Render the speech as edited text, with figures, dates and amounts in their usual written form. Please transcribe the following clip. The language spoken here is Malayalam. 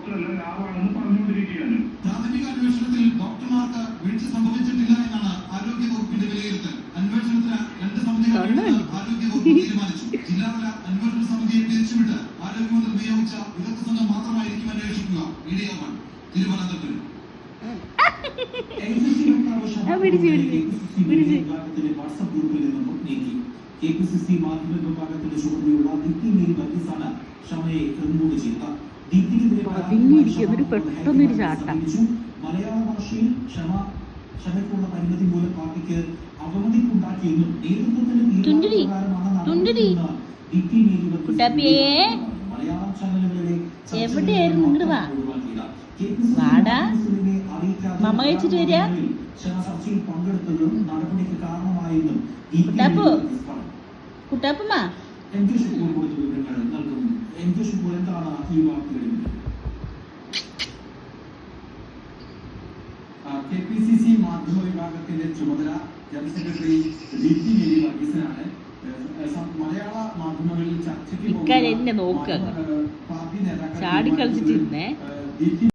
ഡോക്ടറല്ല ലാബാണെന്ന് പറഞ്ഞുകൊണ്ടിരിക്കുകയാണ്. പ്രാഥമിക അന്വേഷണത്തിൽ ഡോക്ടർമാർക്ക് വീഴ്ച സംഭവിച്ചിട്ടില്ല എന്നാണ് ആരോഗ്യ വകുപ്പിന്റെ വിലയിരുത്തൽ. അന്വേഷണത്തിന് 2 സമിതികളെ ആരോഗ്യ വകുപ്പ് തീരുമാനിച്ചു. ജില്ലാതല അന്വേഷണ സമിതിയെ പിരിച്ചുവിട്ട് ആരോഗ്യമന്ത്രി നിയോഗിച്ച വിദഗ്ധ സംഘം മാത്രമായിരിക്കും അന്വേഷിക്കുക. മീഡിയ 1 തിരുവനന്തപുരം. വാട്സ്ആപ്പ് ഗ്രൂപ്പിൽ നിന്നും നീക്കി. KPCC മാധ്യമ വിഭാഗത്തിന്റെ ചുമതലയുള്ള ദീപ്തി മേരി വർഗീസാണ് ക്ഷമയെ റിമൂവ് ചെയ്തത്. മലയാള ഭാഷയിൽ ക്ഷമയ്ക്കുള്ള പരിമിതി മൂലം പാർട്ടിക്ക് അവമതിക്കുണ്ടാക്കിയെന്നും നേതൃത്വത്തിന്റെ തീരുമാനപ്രകാരമാണ് ദീപ്തി മേരി മലയാളം ചാനലുകളിലെ ചർച്ചയിൽ പങ്കെടുത്തതും നടപടിക്ക് കാരണമായെന്നും എം.കെ. ഷുക്കൂർ കൊടുത്ത വിവരങ്ങൾ നൽകുന്നു. എം.കെ. ഷുക്കൂർ എന്താണ് ഈ വാർത്തകളിൽ? KPCC മാധ്യമ വിഭാഗത്തിന്റെ ചുമതല ജനറൽ സെക്രട്ടറി ദീപ്തി മേരി വർഗീസിനാണ്. മലയാള മാധ്യമങ്ങളിൽ ചർച്ചയ്ക്ക് പാർട്ടി നേതാക്കൾ